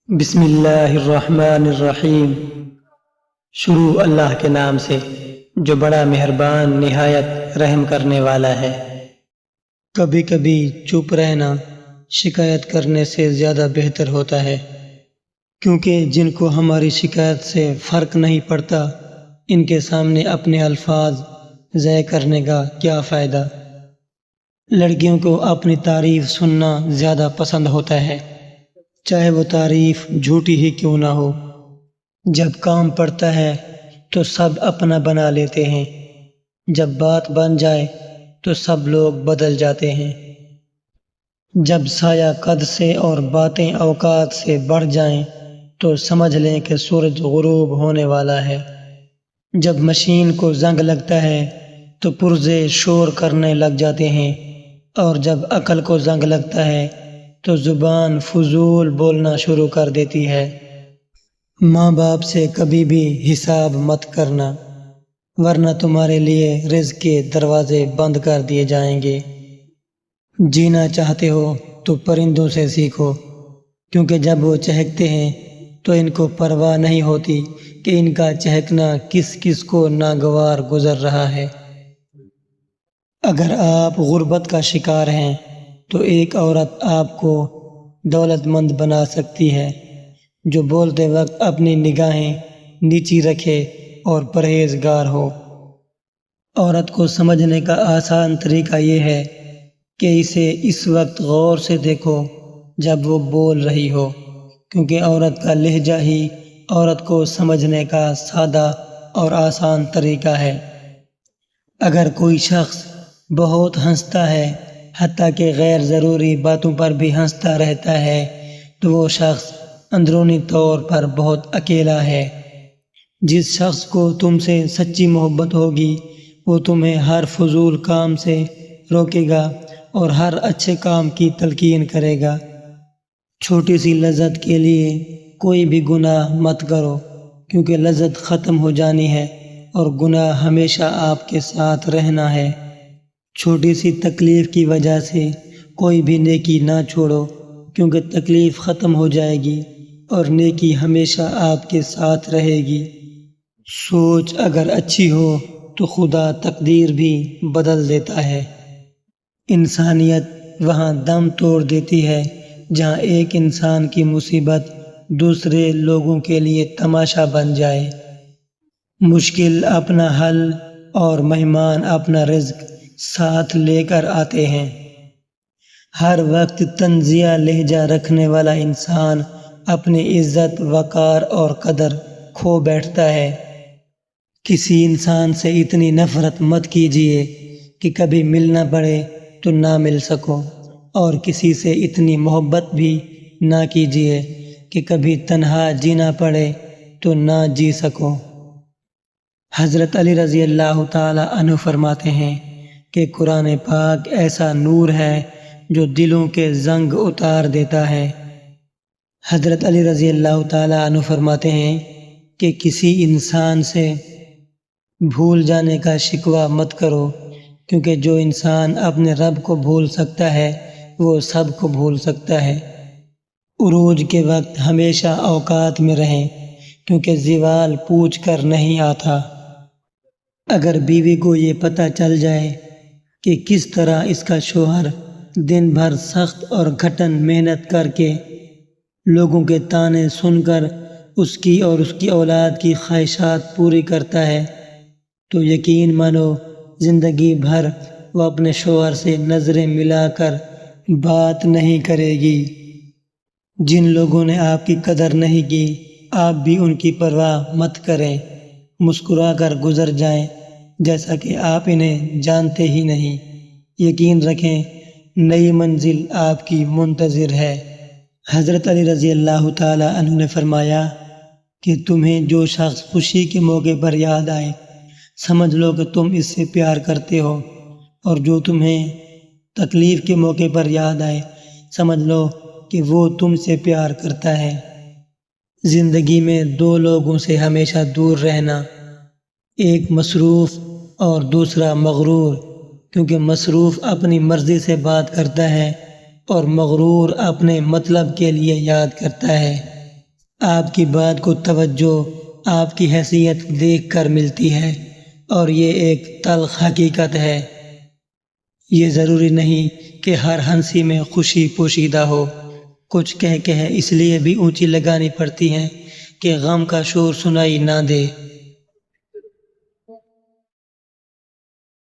بسم اللہ الرحمن الرحیم۔ شروع اللہ کے نام سے جو بڑا مہربان نہایت رحم کرنے والا ہے۔ کبھی کبھی چپ رہنا شکایت کرنے سے زیادہ بہتر ہوتا ہے، کیونکہ جن کو ہماری شکایت سے فرق نہیں پڑتا ان کے سامنے اپنے الفاظ ضائع کرنے کا کیا فائدہ۔ لڑکیوں کو اپنی تعریف سننا زیادہ پسند ہوتا ہے، چاہے وہ تعریف جھوٹی ہی کیوں نہ ہو۔ جب کام پڑتا ہے تو سب اپنا بنا لیتے ہیں، جب بات بن جائے تو سب لوگ بدل جاتے ہیں۔ جب سایہ قد سے اور باتیں اوقات سے بڑھ جائیں تو سمجھ لیں کہ سورج غروب ہونے والا ہے۔ جب مشین کو زنگ لگتا ہے تو پرزے شور کرنے لگ جاتے ہیں، اور جب عقل کو زنگ لگتا ہے تو زبان فضول بولنا شروع کر دیتی ہے۔ ماں باپ سے کبھی بھی حساب مت کرنا، ورنہ تمہارے لیے رزق کے دروازے بند کر دیے جائیں گے۔ جینا چاہتے ہو تو پرندوں سے سیکھو، کیونکہ جب وہ چہکتے ہیں تو ان کو پرواہ نہیں ہوتی کہ ان کا چہکنا کس کس کو ناگوار گزر رہا ہے۔ اگر آپ غربت کا شکار ہیں تو ایک عورت آپ کو دولت مند بنا سکتی ہے، جو بولتے وقت اپنی نگاہیں نیچی رکھے اور پرہیزگار ہو۔ عورت کو سمجھنے کا آسان طریقہ یہ ہے کہ اسے اس وقت غور سے دیکھو جب وہ بول رہی ہو، کیونکہ عورت کا لہجہ ہی عورت کو سمجھنے کا سادہ اور آسان طریقہ ہے۔ اگر کوئی شخص بہت ہنستا ہے، حتیٰ کہ غیر ضروری باتوں پر بھی ہنستا رہتا ہے، تو وہ شخص اندرونی طور پر بہت اکیلا ہے۔ جس شخص کو تم سے سچی محبت ہوگی وہ تمہیں ہر فضول کام سے روکے گا اور ہر اچھے کام کی تلقین کرے گا۔ چھوٹی سی لذت کے لیے کوئی بھی گناہ مت کرو، کیونکہ لذت ختم ہو جانی ہے اور گناہ ہمیشہ آپ کے ساتھ رہنا ہے۔ چھوٹی سی تکلیف کی وجہ سے کوئی بھی نیکی نہ چھوڑو، کیونکہ تکلیف ختم ہو جائے گی اور نیکی ہمیشہ آپ کے ساتھ رہے گی۔ سوچ اگر اچھی ہو تو خدا تقدیر بھی بدل دیتا ہے۔ انسانیت وہاں دم توڑ دیتی ہے جہاں ایک انسان کی مصیبت دوسرے لوگوں کے لیے تماشا بن جائے۔ مشکل اپنا حل اور مہمان اپنا رزق ساتھ لے کر آتے ہیں۔ ہر وقت طنزیہ لہجہ رکھنے والا انسان اپنی عزت، وقار اور قدر کھو بیٹھتا ہے۔ کسی انسان سے اتنی نفرت مت کیجیے کہ کبھی ملنا پڑے تو نہ مل سکو، اور کسی سے اتنی محبت بھی نہ کیجیے کہ کبھی تنہا جینا پڑے تو نہ جی سکو۔ حضرت علی رضی اللہ تعالی عنہ فرماتے ہیں کہ قرآن پاک ایسا نور ہے جو دلوں کے زنگ اتار دیتا ہے۔ حضرت علی رضی اللہ تعالی عنہ فرماتے ہیں کہ کسی انسان سے بھول جانے کا شکوہ مت کرو، کیونکہ جو انسان اپنے رب کو بھول سکتا ہے وہ سب کو بھول سکتا ہے۔ عروج کے وقت ہمیشہ اوقات میں رہیں، کیونکہ زوال پوچھ کر نہیں آتا۔ اگر بیوی کو یہ پتہ چل جائے کہ کس طرح اس کا شوہر دن بھر سخت اور گھٹن محنت کر کے لوگوں کے طعنے سن کر اس کی اور اس کی اولاد کی خواہشات پوری کرتا ہے، تو یقین مانو زندگی بھر وہ اپنے شوہر سے نظریں ملا کر بات نہیں کرے گی۔ جن لوگوں نے آپ کی قدر نہیں کی، آپ بھی ان کی پرواہ مت کریں، مسکرا کر گزر جائیں جیسا کہ آپ انہیں جانتے ہی نہیں۔ یقین رکھیں نئی منزل آپ کی منتظر ہے۔ حضرت علی رضی اللہ تعالی عنہ نے فرمایا کہ تمہیں جو شخص خوشی کے موقع پر یاد آئے، سمجھ لو کہ تم اس سے پیار کرتے ہو، اور جو تمہیں تکلیف کے موقع پر یاد آئے، سمجھ لو کہ وہ تم سے پیار کرتا ہے۔ زندگی میں دو لوگوں سے ہمیشہ دور رہنا، ایک مصروف اور دوسرا مغرور، کیونکہ مصروف اپنی مرضی سے بات کرتا ہے اور مغرور اپنے مطلب کے لیے یاد کرتا ہے۔ آپ کی بات کو توجہ آپ کی حیثیت دیکھ کر ملتی ہے، اور یہ ایک تلخ حقیقت ہے۔ یہ ضروری نہیں کہ ہر ہنسی میں خوشی پوشیدہ ہو۔ کچھ کہہ اس لیے بھی اونچی لگانی پڑتی ہیں کہ غم کا شور سنائی نہ دے۔